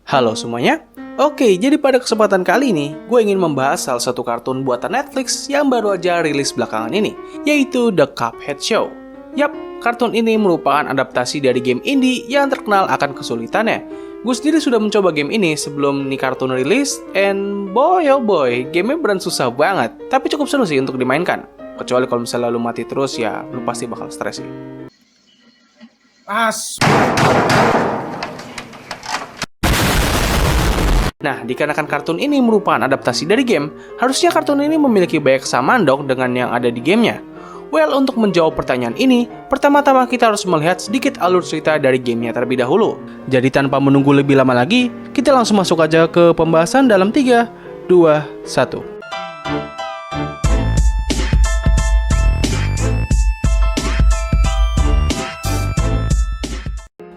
Halo semuanya. Oke, jadi pada kesempatan kali ini, gue ingin membahas salah satu kartun buatan Netflix yang baru aja rilis belakangan ini, yaitu The Cuphead Show. Yap, kartun ini merupakan adaptasi dari game indie yang terkenal akan kesulitannya. Gue sendiri sudah mencoba game ini sebelum nih kartun rilis, and boy oh boy, gamenya beran susah banget, tapi cukup seru sih untuk dimainkan. Kecuali kalau misalnya lu mati terus, ya lu pasti bakal stres sih. Nah, dikarenakan kartun ini merupakan adaptasi dari game, harusnya kartun ini memiliki banyak kesamaan dong dengan yang ada di gamenya. Well, untuk menjawab pertanyaan ini, pertama-tama kita harus melihat sedikit alur cerita dari gamenya terlebih dahulu. Jadi tanpa menunggu lebih lama lagi, kita langsung masuk aja ke pembahasan dalam 3, 2, 1.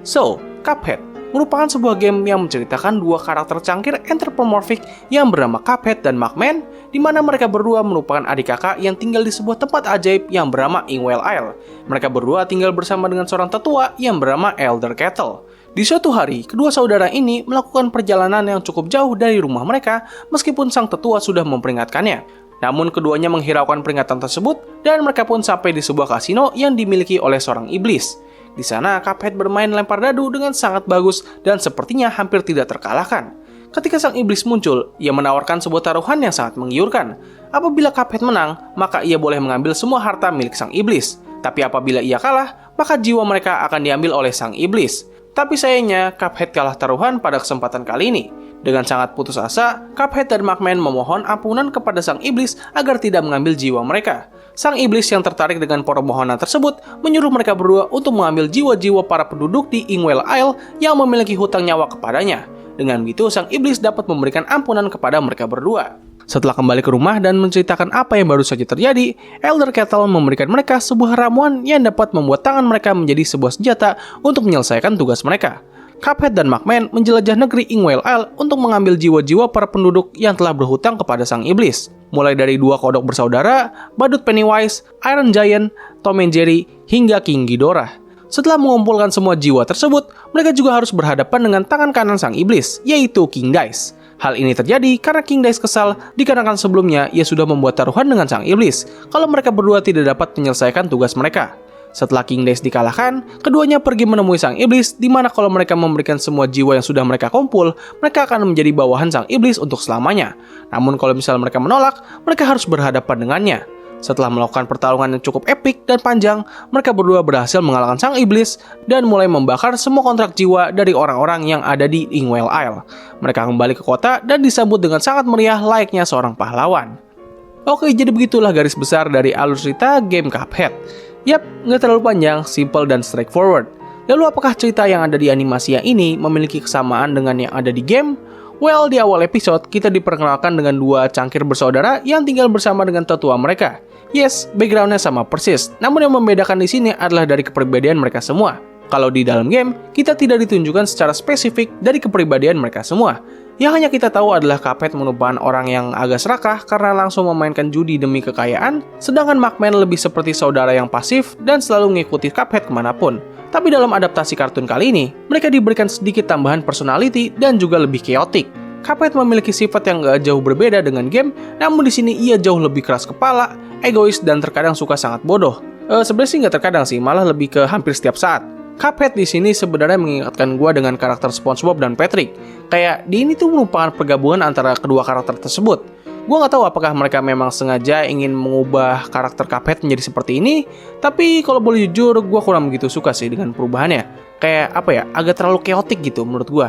So, Cuphead merupakan sebuah game yang menceritakan dua karakter cangkir anthropomorphic yang bernama Cuphead dan Mugman, di mana mereka berdua merupakan adik kakak yang tinggal di sebuah tempat ajaib yang bernama Inkwell Isle. Mereka berdua tinggal bersama dengan seorang tetua yang bernama Elder Kettle. Di suatu hari, kedua saudara ini melakukan perjalanan yang cukup jauh dari rumah mereka, meskipun sang tetua sudah memperingatkannya. Namun keduanya menghiraukan peringatan tersebut, dan mereka pun sampai di sebuah kasino yang dimiliki oleh seorang iblis. Di sana, Cuphead bermain lempar dadu dengan sangat bagus dan sepertinya hampir tidak terkalahkan. Ketika sang iblis muncul, ia menawarkan sebuah taruhan yang sangat menggiurkan. Apabila Cuphead menang, maka ia boleh mengambil semua harta milik sang iblis. Tapi apabila ia kalah, maka jiwa mereka akan diambil oleh sang iblis. Tapi sayangnya, Cuphead kalah taruhan pada kesempatan kali ini. Dengan sangat putus asa, Cuphead dan Mugman memohon ampunan kepada sang iblis agar tidak mengambil jiwa mereka. Sang iblis yang tertarik dengan permohonan tersebut menyuruh mereka berdua untuk mengambil jiwa-jiwa para penduduk di Inkwell Isle yang memiliki hutang nyawa kepadanya. Dengan begitu, sang iblis dapat memberikan ampunan kepada mereka berdua. Setelah kembali ke rumah dan menceritakan apa yang baru saja terjadi, Elder Kettle memberikan mereka sebuah ramuan yang dapat membuat tangan mereka menjadi sebuah senjata untuk menyelesaikan tugas mereka. Cuphead dan Mugman menjelajah negeri Inkwell Isle untuk mengambil jiwa-jiwa para penduduk yang telah berhutang kepada sang iblis. Mulai dari dua kodok bersaudara, badut Pennywise, Iron Giant, Tom and Jerry, hingga King Ghidorah. Setelah mengumpulkan semua jiwa tersebut, mereka juga harus berhadapan dengan tangan kanan sang iblis, yaitu King Dice. Hal ini terjadi karena King Dice kesal dikarenakan sebelumnya ia sudah membuat taruhan dengan sang iblis kalau mereka berdua tidak dapat menyelesaikan tugas mereka. Setelah King Dice dikalahkan, keduanya pergi menemui sang iblis, di mana kalau mereka memberikan semua jiwa yang sudah mereka kumpul, mereka akan menjadi bawahan sang iblis untuk selamanya. Namun kalau misalnya mereka menolak, mereka harus berhadapan dengannya. Setelah melakukan pertarungan yang cukup epik dan panjang, mereka berdua berhasil mengalahkan sang iblis dan mulai membakar semua kontrak jiwa dari orang-orang yang ada di Inkwell Isle. Mereka kembali ke kota dan disambut dengan sangat meriah layaknya seorang pahlawan. Oke, jadi begitulah garis besar dari alur cerita game Cuphead. Yap, nggak terlalu panjang, simple dan straightforward. Lalu apakah cerita yang ada di animasi yang ini memiliki kesamaan dengan yang ada di game? Well, di awal episode kita diperkenalkan dengan dua cangkir bersaudara yang tinggal bersama dengan tetua mereka. Yes, backgroundnya sama persis, namun yang membedakan di sini adalah dari kepribadian mereka semua. Kalau di dalam game, kita tidak ditunjukkan secara spesifik dari kepribadian mereka semua. Yang hanya kita tahu adalah Cuphead merupakan orang yang agak serakah karena langsung memainkan judi demi kekayaan, sedangkan Mugman lebih seperti saudara yang pasif dan selalu mengikuti Cuphead kemanapun. Tapi dalam adaptasi kartun kali ini, mereka diberikan sedikit tambahan personality dan juga lebih chaotic. Cuphead memiliki sifat yang gak jauh berbeda dengan game, namun di sini ia jauh lebih keras kepala, egois, dan terkadang suka sangat bodoh. Sebenarnya sih nggak terkadang sih, malah lebih ke hampir setiap saat. Cuphead di sini sebenarnya mengingatkan gue dengan karakter SpongeBob dan Patrick. Kayak di ini tuh merupakan pergabungan antara kedua karakter tersebut. Gue nggak tahu apakah mereka memang sengaja ingin mengubah karakter Cuphead menjadi seperti ini, tapi kalau boleh jujur, gue kurang begitu suka sih dengan perubahannya. Kayak apa ya, agak terlalu chaotic gitu menurut gue.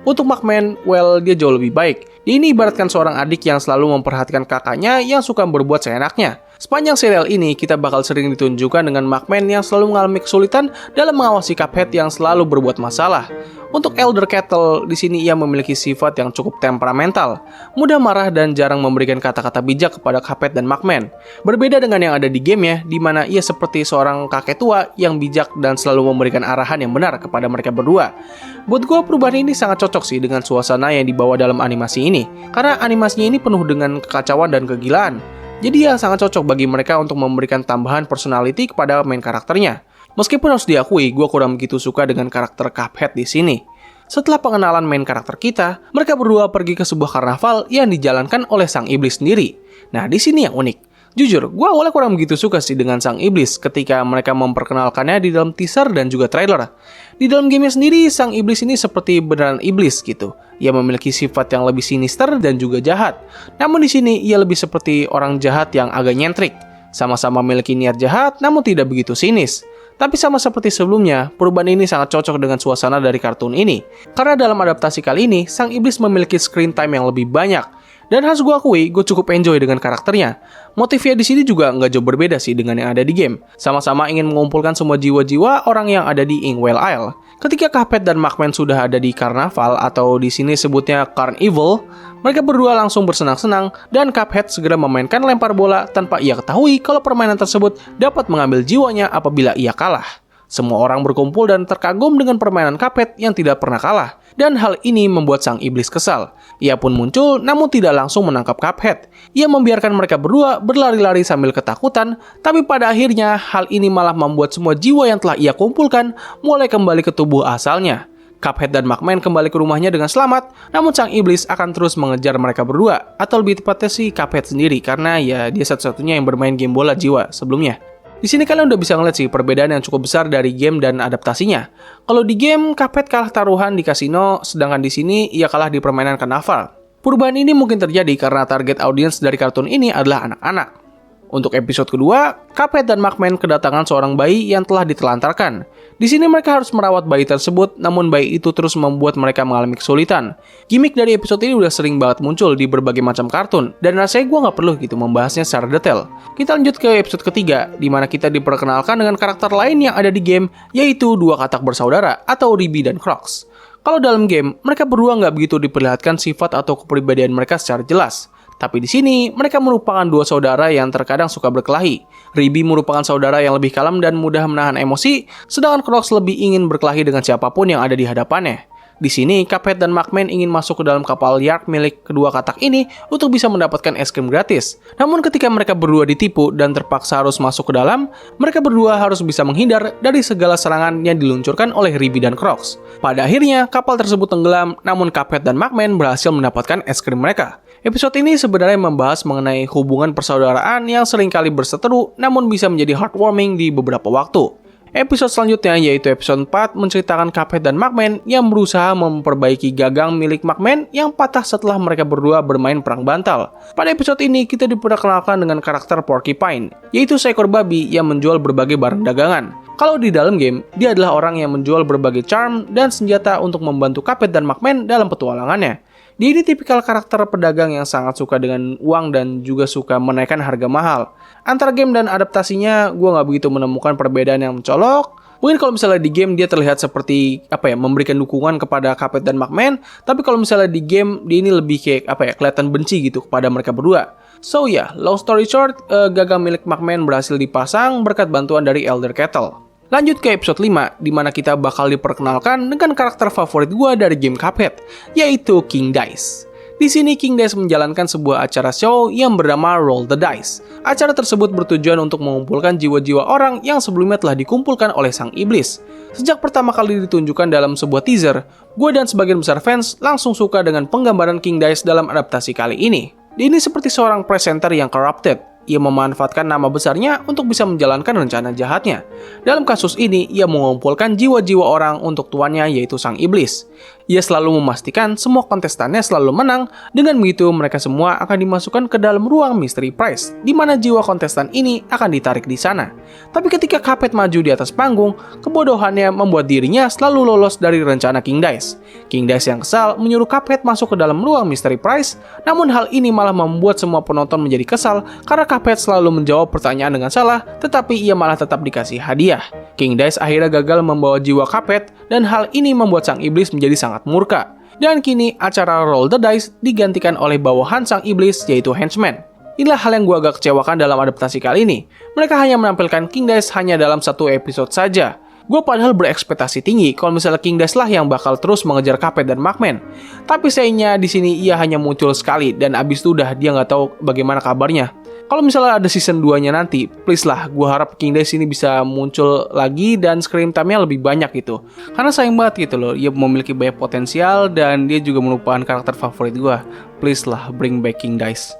Untuk Mugman, well, dia jauh lebih baik. Dia ini ibaratkan seorang adik yang selalu memperhatikan kakaknya yang suka berbuat seenaknya. Sepanjang serial ini, kita bakal sering ditunjukkan dengan Mugman yang selalu mengalami kesulitan dalam mengawasi Cuphead yang selalu berbuat masalah. Untuk Elder Kettle, di sini ia memiliki sifat yang cukup temperamental, mudah marah dan jarang memberikan kata-kata bijak kepada Cuphead dan Mugman. Berbeda dengan yang ada di gamenya, di mana ia seperti seorang kakek tua yang bijak dan selalu memberikan arahan yang benar kepada mereka berdua. Buat gue, perubahan ini sangat cocok sih dengan suasana yang dibawa dalam animasi ini, karena animasinya ini penuh dengan kekacauan dan kegilaan. Jadi ya sangat cocok bagi mereka untuk memberikan tambahan personality kepada main karakternya. Meskipun harus diakui, gue kurang begitu suka dengan karakter Cuphead di sini. Setelah pengenalan main karakter kita, mereka berdua pergi ke sebuah karnaval yang dijalankan oleh sang iblis sendiri. Nah, di sini yang unik. Jujur, gue awalnya kurang begitu suka sih dengan sang iblis ketika mereka memperkenalkannya di dalam teaser dan juga trailer. Di dalam gamenya sendiri, sang iblis ini seperti beneran iblis gitu. Ia memiliki sifat yang lebih sinister dan juga jahat. Namun di sini, ia lebih seperti orang jahat yang agak nyentrik. Sama-sama memiliki niat jahat, namun tidak begitu sinis. Tapi sama seperti sebelumnya, perubahan ini sangat cocok dengan suasana dari kartun ini. Karena dalam adaptasi kali ini, sang iblis memiliki screen time yang lebih banyak. Dan harus gue akui, gue cukup enjoy dengan karakternya. Motifnya di sini juga nggak jauh berbeda sih dengan yang ada di game. Sama-sama ingin mengumpulkan semua jiwa-jiwa orang yang ada di Inkwell Isle. Ketika Cuphead dan Mugman sudah ada di karnaval atau di sini sebutnya Carnival, mereka berdua langsung bersenang-senang dan Cuphead segera memainkan lempar bola tanpa ia ketahui kalau permainan tersebut dapat mengambil jiwanya apabila ia kalah. Semua orang berkumpul dan terkagum dengan permainan Cuphead yang tidak pernah kalah. Dan hal ini membuat sang iblis kesal. Ia pun muncul namun tidak langsung menangkap Cuphead. Ia membiarkan mereka berdua berlari-lari sambil ketakutan, tapi pada akhirnya hal ini malah membuat semua jiwa yang telah ia kumpulkan mulai kembali ke tubuh asalnya. Cuphead dan Mugman kembali ke rumahnya dengan selamat, namun sang iblis akan terus mengejar mereka berdua, atau lebih tepatnya si Cuphead sendiri, karena ya dia satu-satunya yang bermain game bola jiwa sebelumnya. Di sini kalian udah bisa ngeliat sih perbedaan yang cukup besar dari game dan adaptasinya. Kalau di game, Cuphead kalah taruhan di kasino, sedangkan di sini ia kalah di permainan karnaval. Perubahan ini mungkin terjadi karena target audiens dari kartun ini adalah anak-anak. Untuk episode kedua, Cuphead dan Mugman kedatangan seorang bayi yang telah ditelantarkan. Di sini mereka harus merawat bayi tersebut, namun bayi itu terus membuat mereka mengalami kesulitan. Gimik dari episode ini udah sering banget muncul di berbagai macam kartun, dan rasanya gue nggak perlu gitu membahasnya secara detail. Kita lanjut ke episode ketiga, di mana kita diperkenalkan dengan karakter lain yang ada di game, yaitu dua katak bersaudara atau Ribby dan Crocs. Kalau dalam game, mereka berdua nggak begitu diperlihatkan sifat atau kepribadian mereka secara jelas. Tapi di sini, mereka merupakan dua saudara yang terkadang suka berkelahi. Ribby merupakan saudara yang lebih kalem dan mudah menahan emosi, sedangkan Crocs lebih ingin berkelahi dengan siapapun yang ada di hadapannya. Di sini, Cuphead dan Mugman ingin masuk ke dalam kapal Yark milik kedua katak ini untuk bisa mendapatkan es krim gratis. Namun ketika mereka berdua ditipu dan terpaksa harus masuk ke dalam, mereka berdua harus bisa menghindar dari segala serangan yang diluncurkan oleh Ribby dan Crocs. Pada akhirnya, kapal tersebut tenggelam, namun Cuphead dan Mugman berhasil mendapatkan es krim mereka. Episode ini sebenarnya membahas mengenai hubungan persaudaraan yang seringkali berseteru namun bisa menjadi heartwarming di beberapa waktu. Episode selanjutnya yaitu episode 4 menceritakan Cuphead dan Mugman yang berusaha memperbaiki gagang milik Mugman yang patah setelah mereka berdua bermain perang bantal. Pada episode ini kita diperkenalkan dengan karakter Porcupine, yaitu seekor babi yang menjual berbagai barang dagangan. Kalau di dalam game, dia adalah orang yang menjual berbagai charm dan senjata untuk membantu Cuphead dan Mugman dalam petualangannya. Dia ini tipikal karakter pedagang yang sangat suka dengan uang dan juga suka menaikkan harga mahal. Antara game dan adaptasinya, gue nggak begitu menemukan perbedaan yang mencolok. Mungkin kalau misalnya di game dia terlihat seperti memberikan dukungan kepada Cuphead dan Mugman, tapi kalau misalnya di game dia ini lebih kayak kelihatan benci gitu kepada mereka berdua. So ya, long story short, gagang milik Mugman berhasil dipasang berkat bantuan dari Elder Kettle. Lanjut ke episode 5, di mana kita bakal diperkenalkan dengan karakter favorit gue dari game Cuphead, yaitu King Dice. Di sini King Dice menjalankan sebuah acara show yang bernama Roll the Dice. Acara tersebut bertujuan untuk mengumpulkan jiwa-jiwa orang yang sebelumnya telah dikumpulkan oleh sang iblis. Sejak pertama kali ditunjukkan dalam sebuah teaser, gue dan sebagian besar fans langsung suka dengan penggambaran King Dice dalam adaptasi kali ini. Dia ini seperti seorang presenter yang corrupted. Ia memanfaatkan nama besarnya untuk bisa menjalankan rencana jahatnya. Dalam kasus ini, ia mengumpulkan jiwa-jiwa orang untuk tuannya yaitu sang iblis. Ia selalu memastikan semua kontestannya selalu menang, dengan begitu mereka semua akan dimasukkan ke dalam ruang Mystery Prize, di mana jiwa kontestan ini akan ditarik di sana. Tapi ketika Cuphead maju di atas panggung, kebodohannya membuat dirinya selalu lolos dari rencana King Dice. King Dice yang kesal menyuruh Cuphead masuk ke dalam ruang Mystery Prize, namun hal ini malah membuat semua penonton menjadi kesal karena Cuphead selalu menjawab pertanyaan dengan salah, tetapi ia malah tetap dikasih hadiah. King Dice akhirnya gagal membawa jiwa Cuphead, dan hal ini membuat sang iblis menjadi sangat murka. Dan kini acara Roll the Dice digantikan oleh bawahan sang iblis yaitu Henchman. Inilah hal yang gue agak kecewakan dalam adaptasi kali ini. Mereka hanya menampilkan King Dice hanya dalam satu episode saja. Gue padahal berekspektasi tinggi kalau misalnya King Dice lah yang bakal terus mengejar Cuphead dan Mugman. Tapi sayangnya di sini ia hanya muncul sekali dan abis itu udah dia nggak tahu bagaimana kabarnya. Kalau misalnya ada season 2-nya nanti, please lah, gue harap King Dice ini bisa muncul lagi dan screen time-nya lebih banyak gitu. Karena sayang banget gitu loh, ia memiliki banyak potensial dan dia juga merupakan karakter favorit gue. Please lah, bring back King Dice.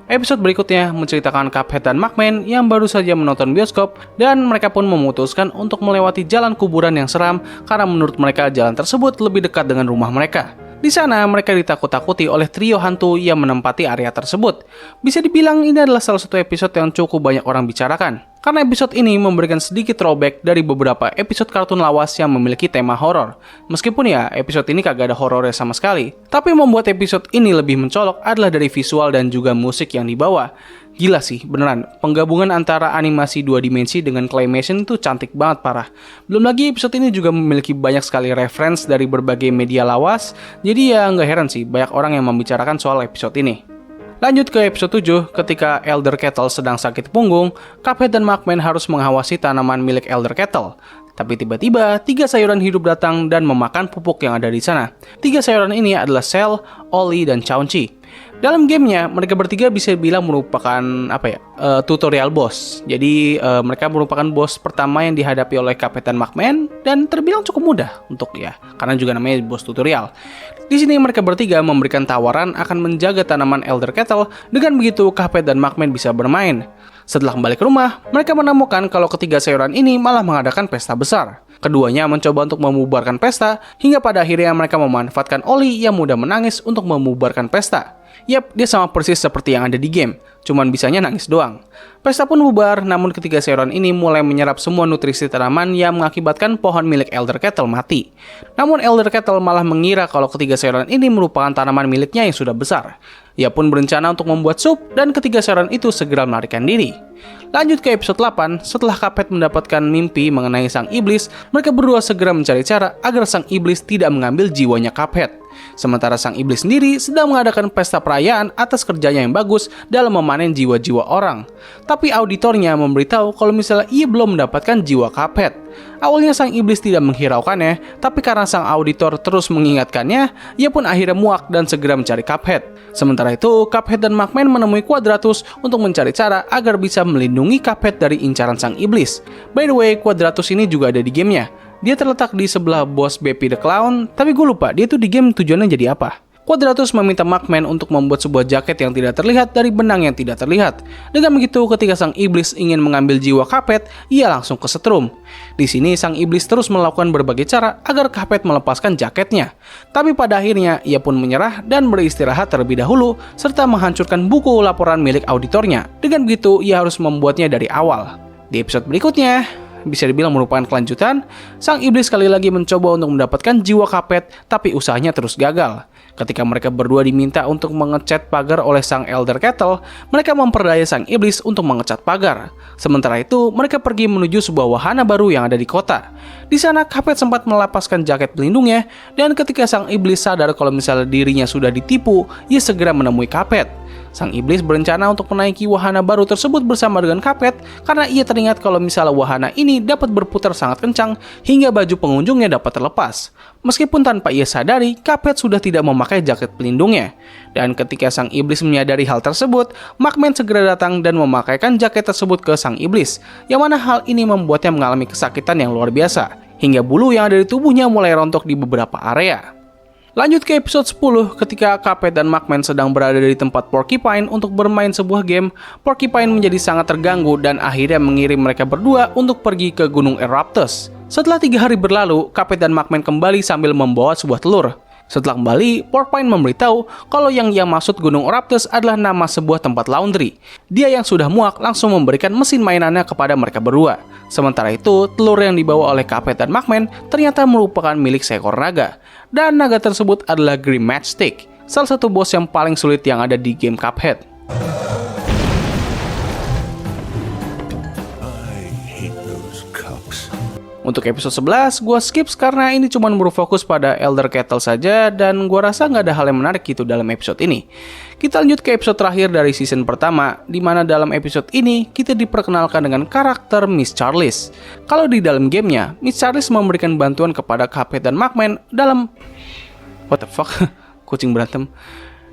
Episode berikutnya menceritakan Cuphead dan Mugman yang baru saja menonton bioskop dan mereka pun memutuskan untuk melewati jalan kuburan yang seram karena menurut mereka jalan tersebut lebih dekat dengan rumah mereka. Di sana mereka ditakut-takuti oleh trio hantu yang menempati area tersebut. Bisa dibilang ini adalah salah satu episode yang cukup banyak orang bicarakan. Karena episode ini memberikan sedikit throwback dari beberapa episode kartun lawas yang memiliki tema horor. Meskipun ya, episode ini kagak ada horornya sama sekali. Tapi membuat episode ini lebih mencolok adalah dari visual dan juga musik yang dibawa. Gila sih, beneran. Penggabungan antara animasi 2 dimensi dengan claymation itu cantik banget parah. Belum lagi episode ini juga memiliki banyak sekali reference dari berbagai media lawas. Jadi ya nggak heran sih, banyak orang yang membicarakan soal episode ini. Lanjut ke episode 7, ketika Elder Kettle sedang sakit punggung, Cuphead dan Mugman harus mengawasi tanaman milik Elder Kettle. Tapi tiba-tiba, 3 sayuran hidup datang dan memakan pupuk yang ada di sana. 3 sayuran ini adalah Cell, Ollie, dan Chaunchi. Dalam gamenya, mereka bertiga bisa dibilang merupakan tutorial boss. Jadi mereka merupakan boss pertama yang dihadapi oleh Cuphead dan Mugman dan terbilang cukup mudah untuk karena juga namanya boss tutorial. Di sini mereka bertiga memberikan tawaran akan menjaga tanaman Elder Kettle. Dengan begitu, Cuphead dan Mugman bisa bermain. Setelah kembali ke rumah, mereka menemukan kalau ketiga sayuran ini malah mengadakan pesta besar. Keduanya mencoba untuk membubarkan pesta, hingga pada akhirnya mereka memanfaatkan Ollie yang mudah menangis untuk membubarkan pesta. Yap, dia sama persis seperti yang ada di game, cuman bisanya nangis doang. Pesta pun bubar, namun ketiga sayuran ini mulai menyerap semua nutrisi tanaman yang mengakibatkan pohon milik Elder Kettle mati. Namun Elder Kettle malah mengira kalau ketiga sayuran ini merupakan tanaman miliknya yang sudah besar. Ia pun berencana untuk membuat sup dan ketiga sayuran itu segera melarikan diri. Lanjut ke episode 8, setelah Cuphead mendapatkan mimpi mengenai sang iblis, mereka berdua segera mencari cara agar sang iblis tidak mengambil jiwanya Cuphead. Sementara sang iblis sendiri sedang mengadakan pesta perayaan atas kerjanya yang bagus dalam memanen jiwa-jiwa orang. Tapi auditornya memberitahu kalau misalnya ia belum mendapatkan jiwa Cuphead. Awalnya sang iblis tidak menghiraukannya, tapi karena sang auditor terus mengingatkannya, ia pun akhirnya muak dan segera mencari Cuphead. Sementara itu, Cuphead dan Mugman menemui Quadratus untuk mencari cara agar bisa melindungi Cuphead dari incaran sang iblis. By the way, Quadratus ini juga ada di gamenya. Dia terletak di sebelah bos Beppy the Clown, tapi gue lupa dia tuh di game tujuannya jadi apa. Quadratus meminta Mugman untuk membuat sebuah jaket yang tidak terlihat dari benang yang tidak terlihat. Dengan begitu, ketika sang iblis ingin mengambil jiwa Cuphead, ia langsung kesetrum. Di sini, sang iblis terus melakukan berbagai cara agar Cuphead melepaskan jaketnya. Tapi pada akhirnya, ia pun menyerah dan beristirahat terlebih dahulu, serta menghancurkan buku laporan milik auditornya. Dengan begitu, ia harus membuatnya dari awal. Di episode berikutnya, bisa dibilang merupakan kelanjutan, sang iblis sekali lagi mencoba untuk mendapatkan jiwa Cuphead, tapi usahanya terus gagal. Ketika mereka berdua diminta untuk mengecat pagar oleh sang Elder Kettle, mereka memperdaya sang iblis untuk mengecat pagar. Sementara itu, mereka pergi menuju sebuah wahana baru yang ada di kota. Di sana, Cuphead sempat melepaskan jaket pelindungnya, dan ketika sang iblis sadar kalau misalnya dirinya sudah ditipu, ia segera menemui Cuphead. Sang iblis berencana untuk menaiki wahana baru tersebut bersama dengan Cuphead karena ia teringat kalau misalnya wahana ini dapat berputar sangat kencang hingga baju pengunjungnya dapat terlepas. Meskipun tanpa ia sadari, Cuphead sudah tidak memakai jaket pelindungnya. Dan ketika sang iblis menyadari hal tersebut, Mugman segera datang dan memakaikan jaket tersebut ke sang iblis, yang mana hal ini membuatnya mengalami kesakitan yang luar biasa, hingga bulu yang ada di tubuhnya mulai rontok di beberapa area. Lanjut ke episode 10, ketika Cuphead dan Mugman sedang berada di tempat Porcupine untuk bermain sebuah game, Porcupine menjadi sangat terganggu dan akhirnya mengirim mereka berdua untuk pergi ke Gunung Eruptus. Setelah 3 hari berlalu, Cuphead dan Mugman kembali sambil membawa sebuah telur. Setelah kembali, Porcupine memberitahu kalau yang ia maksud Gunung Eruptus adalah nama sebuah tempat laundry. Dia yang sudah muak langsung memberikan mesin mainannya kepada mereka berdua. Sementara itu, telur yang dibawa oleh Cuphead dan Mugman ternyata merupakan milik seekor naga. Dan naga tersebut adalah Grim Matchstick, salah satu bos yang paling sulit yang ada di game Cuphead. Untuk episode 11, gue skip karena ini cuma berfokus pada Elder Kettle saja dan gue rasa nggak ada hal yang menarik gitu dalam episode ini. Kita lanjut ke episode terakhir dari season pertama, di mana dalam episode ini kita diperkenalkan dengan karakter Miss Charles. Kalau di dalam gamenya, Miss Charles memberikan bantuan kepada Cuphead dan Mugman dalam... What the fuck? Kucing berantem.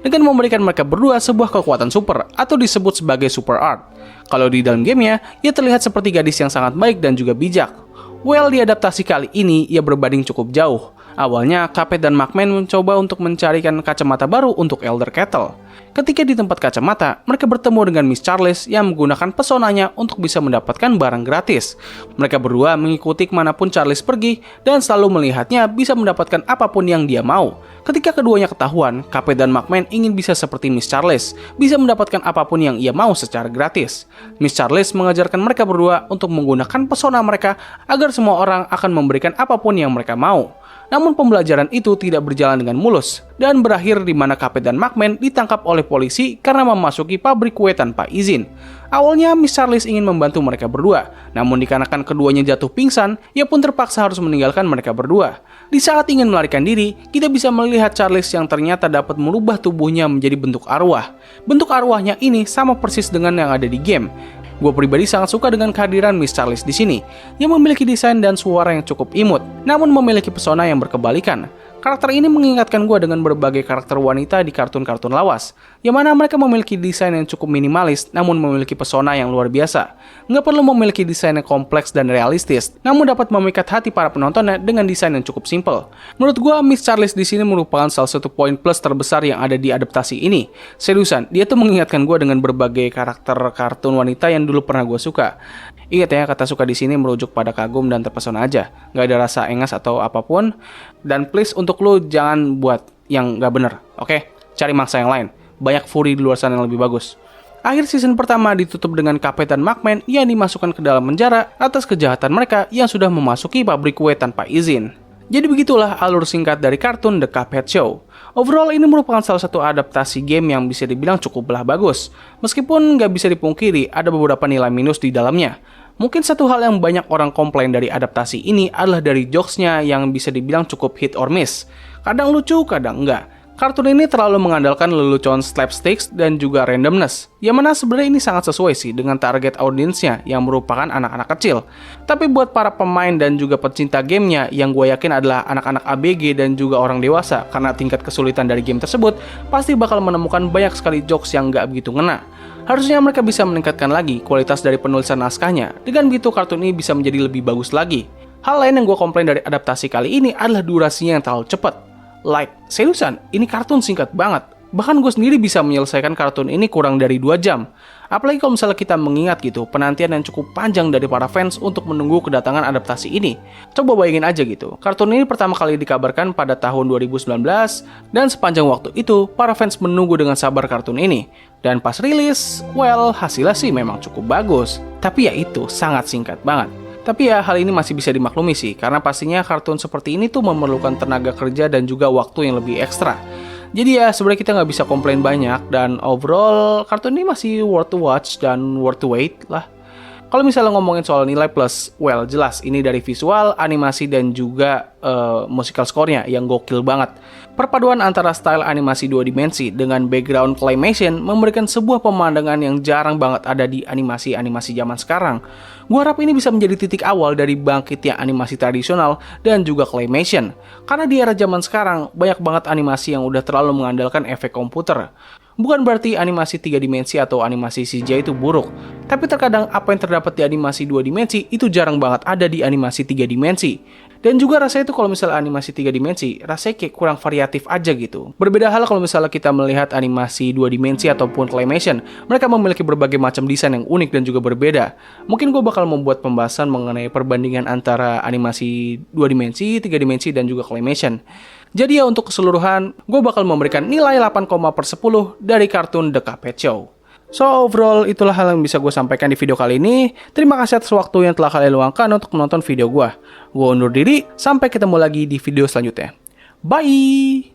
Dengan memberikan mereka berdua sebuah kekuatan super atau disebut sebagai super art. Kalau di dalam gamenya, ia terlihat seperti gadis yang sangat baik dan juga bijak. Well, di adaptasi kali ini, ia berbanding cukup jauh. Awalnya, Cuphead dan Mugman mencoba untuk mencarikan kacamata baru untuk Elder Kettle. Ketika di tempat kacamata, mereka bertemu dengan Miss Charles yang menggunakan pesonanya untuk bisa mendapatkan barang gratis. Mereka berdua mengikuti kemanapun Charles pergi dan selalu melihatnya bisa mendapatkan apapun yang dia mau. Ketika keduanya ketahuan, Cuphead dan Mugman ingin bisa seperti Miss Charles, bisa mendapatkan apapun yang ia mau secara gratis. Miss Charles mengajarkan mereka berdua untuk menggunakan pesona mereka agar semua orang akan memberikan apapun yang mereka mau. Namun pembelajaran itu tidak berjalan dengan mulus dan berakhir di mana Cuphead dan Mugman ditangkap oleh polisi karena memasuki pabrik kue tanpa izin. Awalnya Miss Charles ingin membantu mereka berdua, namun dikarenakan keduanya jatuh pingsan, ia pun terpaksa harus meninggalkan mereka berdua. Di saat ingin melarikan diri, kita bisa melihat Charles yang ternyata dapat merubah tubuhnya menjadi bentuk arwah. Bentuk arwahnya ini sama persis dengan yang ada di game. Gue pribadi sangat suka dengan kehadiran Miss Charles di sini, yang memiliki desain dan suara yang cukup imut, namun memiliki pesona yang berkebalikan. Karakter ini mengingatkan gue dengan berbagai karakter wanita di kartun-kartun lawas, yang mana mereka memiliki desain yang cukup minimalis, namun memiliki pesona yang luar biasa. Nggak perlu memiliki desain yang kompleks dan realistis, namun dapat memikat hati para penontonnya dengan desain yang cukup simpel. Menurut gue, Miss Charles di sini merupakan salah satu poin plus terbesar yang ada di adaptasi ini. Seriusan, dia tuh mengingatkan gue dengan berbagai karakter kartun wanita yang dulu pernah gue suka. Ingat ya, kata suka di sini merujuk pada kagum dan terpesona aja, nggak ada rasa engas atau apapun. Dan please untuk lo jangan buat yang nggak bener, oke? Cari mangsa yang lain. Banyak furry di luar sana yang lebih bagus. Akhir season pertama ditutup dengan Cuphead dan Mugman yang dimasukkan ke dalam penjara atas kejahatan mereka yang sudah memasuki pabrik kue tanpa izin. Jadi begitulah alur singkat dari kartun The Cuphead Show. Overall ini merupakan salah satu adaptasi game yang bisa dibilang cukuplah bagus. Meskipun nggak bisa dipungkiri ada beberapa nilai minus di dalamnya. Mungkin satu hal yang banyak orang komplain dari adaptasi ini adalah dari jokesnya yang bisa dibilang cukup hit or miss. Kadang lucu, kadang enggak. Kartun ini terlalu mengandalkan lelucon slapsticks dan juga randomness, yang mana sebenarnya ini sangat sesuai sih dengan target audiensnya yang merupakan anak-anak kecil. Tapi buat para pemain dan juga pecinta gamenya yang gue yakin adalah anak-anak ABG dan juga orang dewasa, karena tingkat kesulitan dari game tersebut pasti bakal menemukan banyak sekali jokes yang nggak begitu ngena. Harusnya mereka bisa meningkatkan lagi kualitas dari penulisan naskahnya, dengan begitu kartun ini bisa menjadi lebih bagus lagi. Hal lain yang gue komplain dari adaptasi kali ini adalah durasinya yang terlalu cepat. Like, seriusan, ini kartun singkat banget. Bahkan gue sendiri bisa menyelesaikan kartun ini kurang dari 2 jam. Apalagi kalau misalnya kita mengingat gitu, penantian yang cukup panjang dari para fans untuk menunggu kedatangan adaptasi ini. Coba bayangin aja gitu, kartun ini pertama kali dikabarkan pada tahun 2019, dan sepanjang waktu itu, para fans menunggu dengan sabar kartun ini. Dan pas rilis, well, hasilnya sih memang cukup bagus. Tapi ya itu, sangat singkat banget. Tapi ya hal ini masih bisa dimaklumi sih, karena pastinya kartun seperti ini tuh memerlukan tenaga kerja dan juga waktu yang lebih ekstra. Jadi ya sebenarnya kita nggak bisa komplain banyak, dan overall kartun ini masih worth to watch dan worth to wait lah. Kalau misalnya ngomongin soal nilai plus, well jelas ini dari visual, animasi dan juga musical score-nya yang gokil banget. Perpaduan antara style animasi 2 dimensi dengan background claymation memberikan sebuah pemandangan yang jarang banget ada di animasi-animasi zaman sekarang. Gua harap ini bisa menjadi titik awal dari bangkitnya animasi tradisional dan juga claymation. Karena di era zaman sekarang, banyak banget animasi yang udah terlalu mengandalkan efek komputer. Bukan berarti animasi 3 dimensi atau animasi CGI itu buruk, tapi terkadang apa yang terdapat di animasi 2 dimensi itu jarang banget ada di animasi 3 dimensi. Dan juga rasanya itu kalau misalnya animasi 3 dimensi, rasanya kayak kurang variatif aja gitu. Berbeda hal kalau misalnya kita melihat animasi 2 dimensi ataupun claymation, mereka memiliki berbagai macam desain yang unik dan juga berbeda. Mungkin gue bakal membuat pembahasan mengenai perbandingan antara animasi 2 dimensi, 3 dimensi, dan juga claymation. Jadi ya untuk keseluruhan, gue bakal memberikan nilai 8,/10 dari kartun The Cuphead Show. So overall itulah hal yang bisa gue sampaikan di video kali ini. Terima kasih atas waktu yang telah kalian luangkan untuk menonton video gue. Gue undur diri, sampai ketemu lagi di video selanjutnya. Bye!